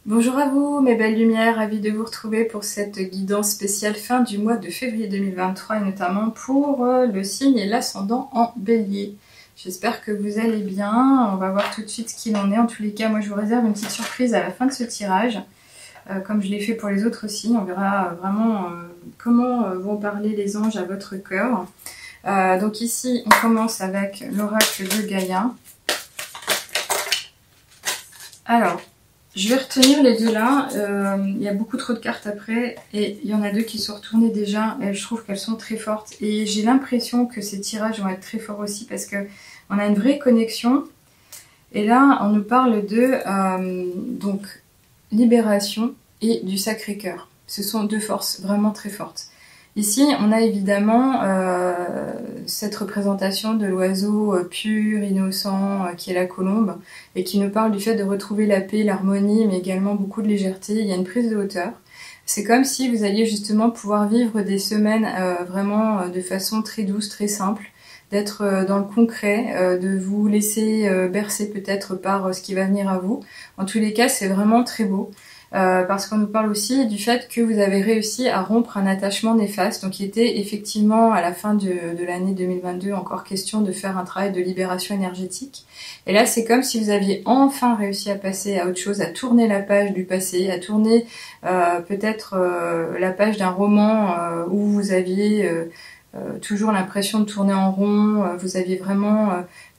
Bonjour à vous mes belles lumières, ravie de vous retrouver pour cette guidance spéciale fin du mois de février 2023 et notamment pour le signe et l'ascendant en bélier. J'espère que vous allez bien, on va voir tout de suite ce qu'il en est. En tous les cas, moi je vous réserve une petite surprise à la fin de ce tirage, comme je l'ai fait pour les autres signes. On verra vraiment comment vont parler les anges à votre cœur. Donc ici, on commence avec l'oracle de Gaïa. Alors, je vais retenir les deux là, il y a beaucoup trop de cartes après et il y en a deux qui sont retournées déjà et je trouve qu'elles sont très fortes et j'ai l'impression que ces tirages vont être très forts aussi parce que on a une vraie connexion et là on nous parle de donc libération et du Sacré-Cœur. Ce sont deux forces vraiment très fortes. Ici, on a évidemment cette représentation de l'oiseau pur, innocent, qui est la colombe, et qui nous parle du fait de retrouver la paix, l'harmonie, mais également beaucoup de légèreté. Il y a une prise de hauteur. C'est comme si vous alliez justement pouvoir vivre des semaines vraiment de façon très douce, très simple, d'être dans le concret, de vous laisser bercer peut-être par ce qui va venir à vous. En tous les cas, c'est vraiment très beau. Parce qu'on nous parle aussi du fait que vous avez réussi à rompre un attachement néfaste. Donc il était effectivement à la fin de l'année 2022 encore question de faire un travail de libération énergétique. Et là c'est comme si vous aviez enfin réussi à passer à autre chose, à tourner la page du passé, à tourner peut-être la page d'un roman où vous aviez toujours l'impression de tourner en rond, vous aviez vraiment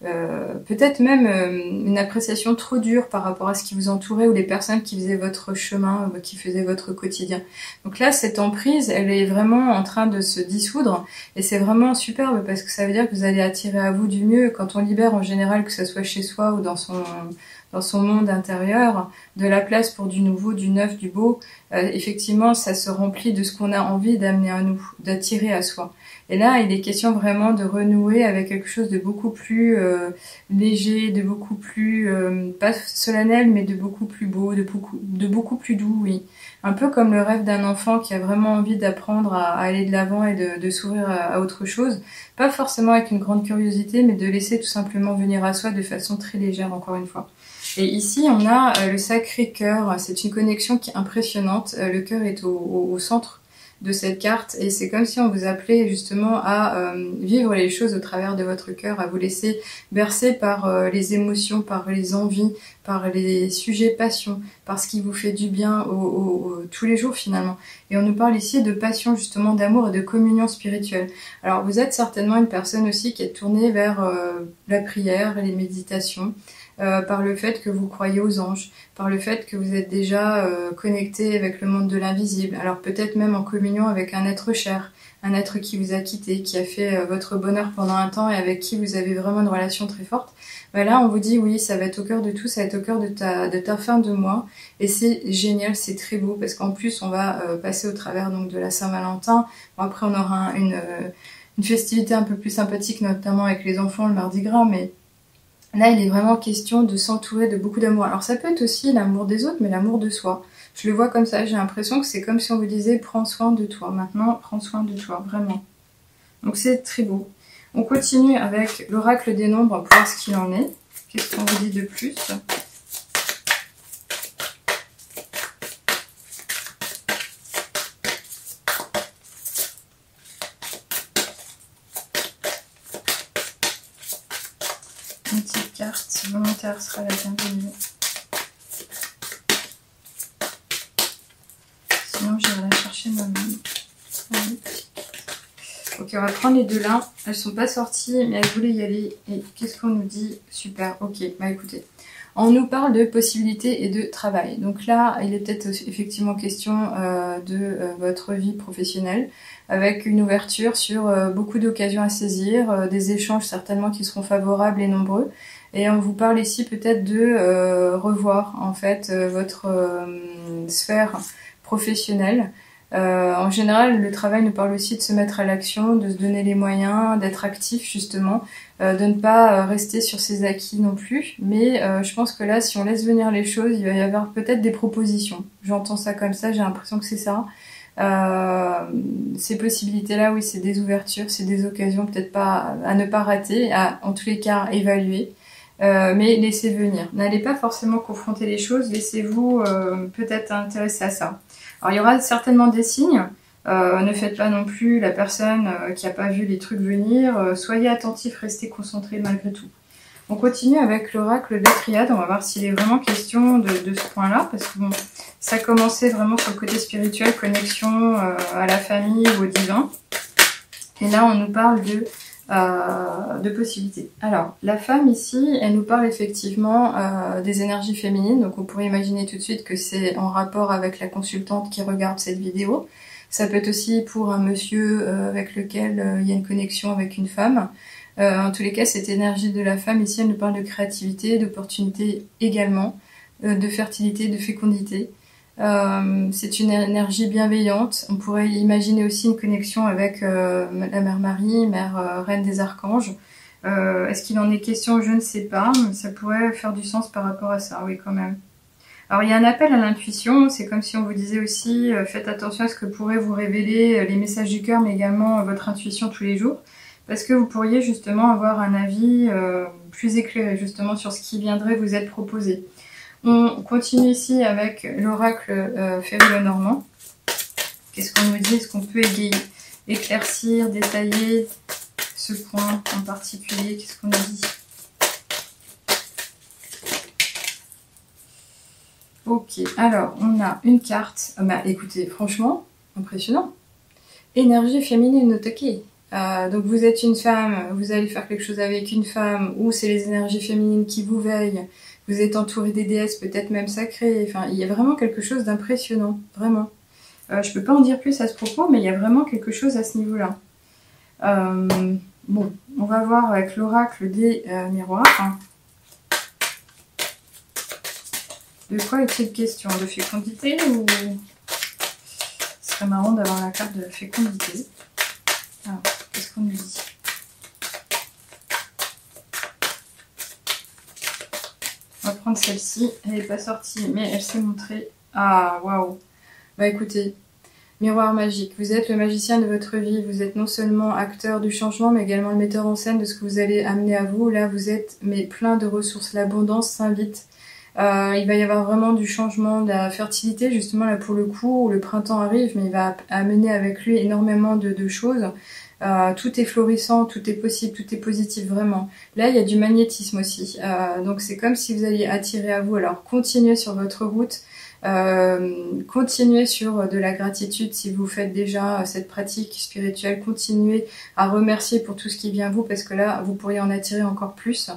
peut-être même une appréciation trop dure par rapport à ce qui vous entourait ou les personnes qui faisaient votre chemin, qui faisaient votre quotidien. Donc là, cette emprise, elle est vraiment en train de se dissoudre et c'est vraiment superbe parce que ça veut dire que vous allez attirer à vous du mieux. Quand on libère en général, que ce soit chez soi ou dans son monde intérieur, de la place pour du nouveau, du neuf, du beau, effectivement, ça se remplit de ce qu'on a envie d'amener à nous, d'attirer à soi. Et là, il est question vraiment de renouer avec quelque chose de beaucoup plus léger, de beaucoup plus, pas solennel, mais de beaucoup plus beau, de beaucoup plus doux, oui. Un peu comme le rêve d'un enfant qui a vraiment envie d'apprendre à aller de l'avant et de s'ouvrir à autre chose. Pas forcément avec une grande curiosité, mais de laisser tout simplement venir à soi de façon très légère, encore une fois. Et ici, on a le Sacré-Cœur. C'est une connexion qui est impressionnante. Le cœur est au centre de cette carte et c'est comme si on vous appelait justement à vivre les choses au travers de votre cœur, à vous laisser bercer par les émotions, par les envies, par les sujets passion, par ce qui vous fait du bien tous les jours finalement. Et on nous parle ici de passion justement, d'amour et de communion spirituelle. Alors vous êtes certainement une personne aussi qui est tournée vers la prière, les méditations, par le fait que vous croyez aux anges, par le fait que vous êtes déjà connecté avec le monde de l'invisible, alors peut-être même en communion avec un être cher, un être qui vous a quitté, qui a fait votre bonheur pendant un temps et avec qui vous avez vraiment une relation très forte. Ben là on vous dit oui, ça va être au cœur de tout, ça va être au cœur de ta fin de mois et c'est génial, c'est très beau parce qu'en plus on va passer au travers donc de la Saint-Valentin. Bon, après on aura une festivité un peu plus sympathique notamment avec les enfants, le Mardi Gras, mais là, il est vraiment question de s'entourer de beaucoup d'amour. Alors ça peut être aussi l'amour des autres, mais l'amour de soi. Je le vois comme ça, j'ai l'impression que c'est comme si on vous disait « prends soin de toi ». Maintenant, prends soin de toi, vraiment. Donc c'est très beau. On continue avec l'oracle des nombres pour voir ce qu'il en est. Qu'est-ce qu'on vous dit de plus ? Une petite carte volontaire sera la bienvenue. Sinon, j'irai la chercher moi-même. Ok, on va prendre les deux là. Elles sont pas sorties, mais elles voulaient y aller. Et qu'est-ce qu'on nous dit? Super, ok, bah écoutez. On nous parle de possibilités et de travail. Donc là, il est peut-être effectivement question de votre vie professionnelle, avec une ouverture sur beaucoup d'occasions à saisir, des échanges certainement qui seront favorables et nombreux. Et on vous parle ici peut-être de revoir en fait votre sphère professionnelle. En général, le travail nous parle aussi de se mettre à l'action, de se donner les moyens, d'être actif justement, de ne pas rester sur ses acquis non plus. Mais je pense que là, si on laisse venir les choses, il va y avoir peut-être des propositions. J'entends ça comme ça, j'ai l'impression que c'est ça. Ces possibilités-là, oui, c'est des ouvertures, c'est des occasions peut-être pas à ne pas rater, à en tous les cas évaluer. mais laissez venir. N'allez pas forcément confronter les choses, laissez-vous peut-être intéresser à ça. Alors il y aura certainement des signes, ne faites pas non plus la personne qui n'a pas vu les trucs venir, soyez attentif, restez concentré malgré tout. On continue avec l'oracle des triades, on va voir s'il est vraiment question de ce point-là, parce que bon, ça commençait vraiment sur le côté spirituel, connexion à la famille ou au divin. Et là, on nous parle de possibilités. Alors, la femme ici, elle nous parle effectivement des énergies féminines, donc on pourrait imaginer tout de suite que c'est en rapport avec la consultante qui regarde cette vidéo. Ça peut être aussi pour un monsieur avec lequel il y a une connexion avec une femme. En tous les cas, cette énergie de la femme, ici, elle nous parle de créativité, d'opportunité également, de fertilité, de fécondité. C'est une énergie bienveillante. On pourrait imaginer aussi une connexion avec la Mère Marie, Mère Reine des Archanges. Est-ce qu'il en est question? Je ne sais pas, mais ça pourrait faire du sens par rapport à ça, oui quand même. Alors il y a un appel à l'intuition, c'est comme si on vous disait aussi, faites attention à ce que pourraient vous révéler les messages du cœur, mais également votre intuition tous les jours. Parce que vous pourriez justement avoir un avis plus éclairé justement sur ce qui viendrait vous être proposé. On continue ici avec l'oracle Féru-Lenormand. Qu'est-ce qu'on nous dit? Est-ce qu'on peut éclaircir, détailler ce point en particulier? Qu'est-ce qu'on nous dit? Ok, alors on a une carte. Bah écoutez, franchement, impressionnant. Énergie féminine attaquée. Donc vous êtes une femme, vous allez faire quelque chose avec une femme, ou c'est les énergies féminines qui vous veillent, vous êtes entouré des déesses, peut-être même sacrées, enfin il y a vraiment quelque chose d'impressionnant, vraiment. Je peux pas en dire plus à ce propos, mais il y a vraiment quelque chose à ce niveau-là. Bon, on va voir avec l'oracle des miroirs. De quoi est-il question? De fécondité ou... Ce serait marrant d'avoir la carte de fécondité. Alors, qu'est-ce qu'on nous dit? On va prendre celle-ci. Elle n'est pas sortie, mais elle s'est montrée. Ah, waouh! Bah écoutez, miroir magique. Vous êtes le magicien de votre vie. Vous êtes non seulement acteur du changement, mais également le metteur en scène de ce que vous allez amener à vous. Là, vous êtes mais plein de ressources. L'abondance s'invite. Il va y avoir vraiment du changement, de la fertilité, justement là pour le coup, où le printemps arrive, mais il va amener avec lui énormément de choses. Tout est florissant, tout est possible, tout est positif, vraiment. Là, il y a du magnétisme aussi. Donc c'est comme si vous alliez attirer à vous. Alors continuez sur votre route, continuez sur de la gratitude si vous faites déjà cette pratique spirituelle. Continuez à remercier pour tout ce qui vient à vous, parce que là, vous pourriez en attirer encore plus.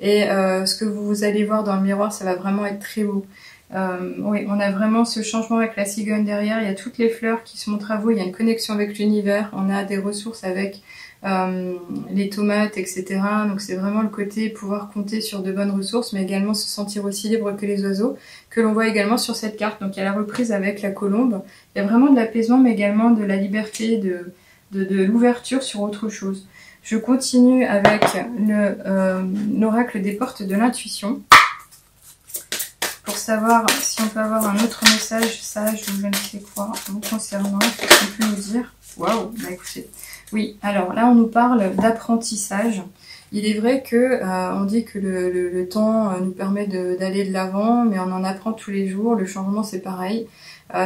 Et ce que vous allez voir dans le miroir, ça va vraiment être très beau. Oui, on a vraiment ce changement avec la cigogne derrière, il y a toutes les fleurs qui se montrent à vous, il y a une connexion avec l'univers, on a des ressources avec les tomates, etc. Donc c'est vraiment le côté pouvoir compter sur de bonnes ressources, mais également se sentir aussi libre que les oiseaux, que l'on voit également sur cette carte. Donc il y a la reprise avec la colombe, il y a vraiment de l'apaisement, mais également de la liberté, de l'ouverture sur autre chose. Je continue avec l'oracle des portes de l'intuition. Pour savoir si on peut avoir un autre message sage ou je ne sais quoi vous concernant, qu'est-ce qu'on peut nous dire? Waouh, bah écoutez. Oui, alors là on nous parle d'apprentissage. Il est vrai que on dit que le temps nous permet d'aller de l'avant, mais on en apprend tous les jours. Le changement c'est pareil.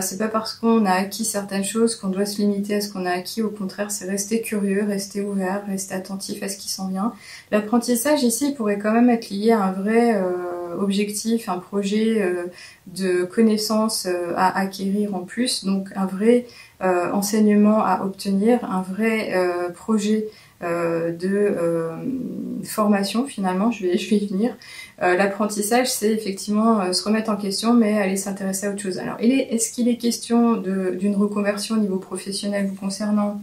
C'est pas parce qu'on a acquis certaines choses qu'on doit se limiter à ce qu'on a acquis. Au contraire, c'est rester curieux, rester ouvert, rester attentif à ce qui s'en vient. L'apprentissage ici pourrait quand même être lié à un vrai objectif, un projet de connaissances à acquérir en plus. Donc un vrai enseignement à obtenir, un vrai projet de formation finalement, je vais y venir. L'apprentissage, c'est effectivement se remettre en question, mais aller s'intéresser à autre chose. Alors, est-ce qu'il est question d'une reconversion au niveau professionnel vous concernant?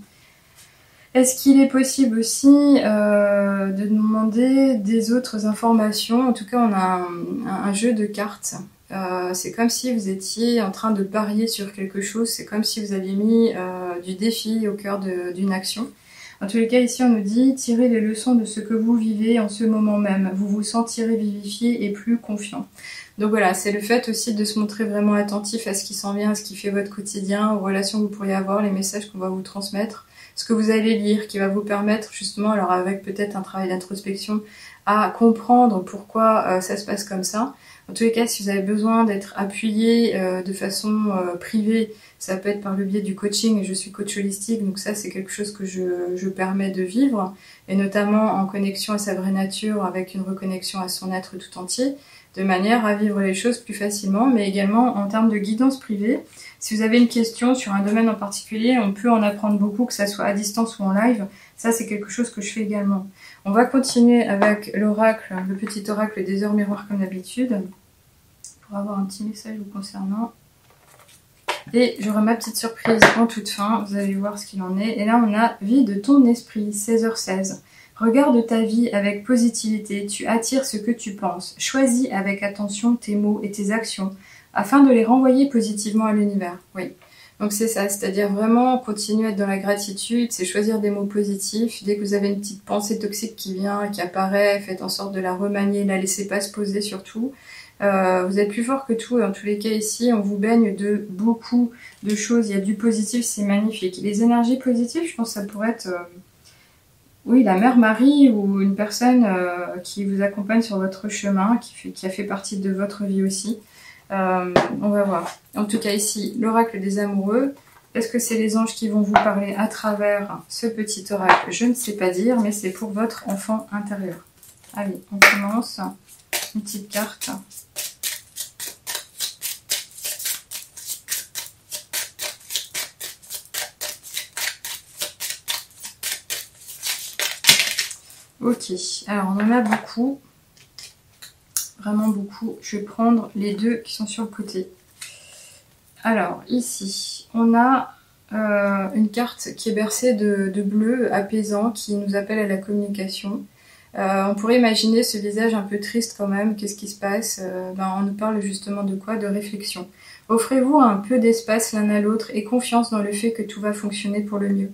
Est-ce qu'il est possible aussi de demander des autres informations? En tout cas, on a un jeu de cartes. C'est comme si vous étiez en train de parier sur quelque chose, c'est comme si vous aviez mis du défi au cœur d'une action. En tous les cas, ici, on nous dit « Tirez les leçons de ce que vous vivez en ce moment même. Vous vous sentirez vivifié et plus confiant. » Donc voilà, c'est le fait aussi de se montrer vraiment attentif à ce qui s'en vient, à ce qui fait votre quotidien, aux relations que vous pourriez avoir, les messages qu'on va vous transmettre. ce que vous allez lire, qui va vous permettre justement, alors avec peut-être un travail d'introspection, à comprendre pourquoi ça se passe comme ça. En tous les cas, si vous avez besoin d'être appuyé de façon privée, ça peut être par le biais du coaching. Je suis coach holistique, donc ça c'est quelque chose que je permets de vivre, et notamment en connexion à sa vraie nature, avec une reconnexion à son être tout entier, de manière à vivre les choses plus facilement, mais également en termes de guidance privée. Si vous avez une question sur un domaine en particulier, on peut en apprendre beaucoup, que ça soit à distance ou en live. Ça, c'est quelque chose que je fais également. On va continuer avec l'oracle, le petit oracle des heures miroirs comme d'habitude, pour avoir un petit message vous concernant. Et j'aurai ma petite surprise en toute fin, vous allez voir ce qu'il en est. Et là, on a vie de ton esprit, 16h16. Regarde ta vie avec positivité, tu attires ce que tu penses. Choisis avec attention tes mots et tes actions, afin de les renvoyer positivement à l'univers. Oui. Donc c'est ça, c'est-à-dire vraiment continuer à être dans la gratitude, c'est choisir des mots positifs. Dès que vous avez une petite pensée toxique qui vient, qui apparaît, faites en sorte de la remanier, la laissez pas se poser surtout. Vous êtes plus fort que tout, et dans tous les cas ici, on vous baigne de beaucoup de choses. Il y a du positif, c'est magnifique. Les énergies positives, je pense que ça pourrait être... oui, la mère Marie ou une personne qui vous accompagne sur votre chemin, qui a fait partie de votre vie aussi. On va voir. En tout cas ici, l'oracle des amoureux. Est-ce que c'est les anges qui vont vous parler à travers ce petit oracle? Je ne sais pas dire, mais c'est pour votre enfant intérieur. Allez, on commence. Une petite carte. Ok, alors on en a beaucoup. Vraiment beaucoup. Je vais prendre les deux qui sont sur le côté. Alors, ici, on a une carte qui est bercée de bleu apaisant qui nous appelle à la communication. On pourrait imaginer ce visage un peu triste quand même. Qu'est-ce qui se passe? On nous parle justement de quoi? De réflexion. Offrez-vous un peu d'espace l'un à l'autre et confiance dans le fait que tout va fonctionner pour le mieux.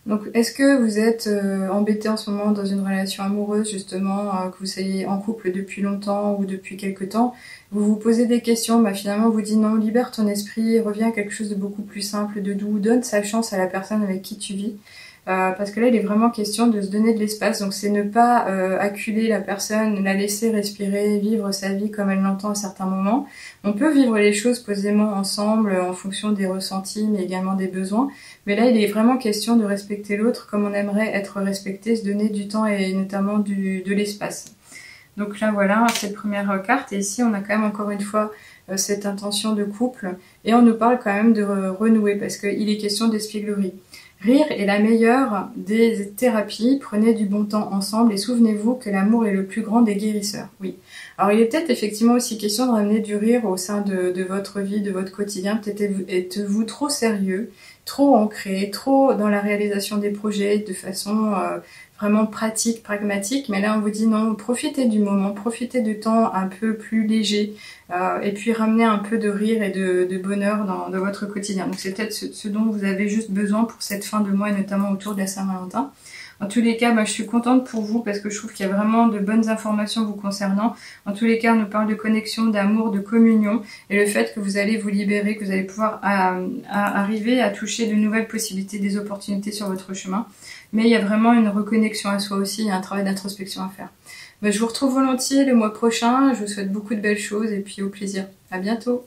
Donc, est-ce que vous êtes embêté en ce moment dans une relation amoureuse, justement, que vous soyez en couple depuis longtemps ou depuis quelque temps? Vous vous posez des questions, finalement, vous dites non, libère ton esprit, reviens à quelque chose de beaucoup plus simple, de doux, donne sa chance à la personne avec qui tu vis. Parce que là, il est vraiment question de se donner de l'espace. Donc, c'est ne pas acculer la personne, la laisser respirer, vivre sa vie comme elle l'entend à certains moments. On peut vivre les choses posément ensemble en fonction des ressentis, mais également des besoins. Mais là, il est vraiment question de respecter l'autre comme on aimerait être respecté, se donner du temps et notamment de l'espace. Donc là, voilà, c'est la première carte. Et ici, on a quand même encore une fois cette intention de couple. Et on nous parle quand même de renouer parce qu'il est question d'espièglerie. Rire est la meilleure des thérapies, prenez du bon temps ensemble et souvenez-vous que l'amour est le plus grand des guérisseurs. Oui. Alors il est peut-être effectivement aussi question de ramener du rire au sein de votre vie, de votre quotidien. Peut-être êtes-vous trop sérieux, trop ancré, trop dans la réalisation des projets de façon vraiment pratique, pragmatique. Mais là on vous dit non, profitez du moment, profitez de temps un peu plus léger. Et puis ramener un peu de rire et de bonheur dans votre quotidien. Donc c'est peut-être ce dont vous avez juste besoin pour cette fin de mois et notamment autour de la Saint-Valentin. En tous les cas, je suis contente pour vous parce que je trouve qu'il y a vraiment de bonnes informations vous concernant. En tous les cas, on nous parle de connexion, d'amour, de communion et le fait que vous allez vous libérer, que vous allez pouvoir arriver à toucher de nouvelles possibilités, des opportunités sur votre chemin. Mais il y a vraiment une reconnexion à soi aussi, il y a un travail d'introspection à faire. Je vous retrouve volontiers le mois prochain, je vous souhaite beaucoup de belles choses et puis au plaisir. À bientôt.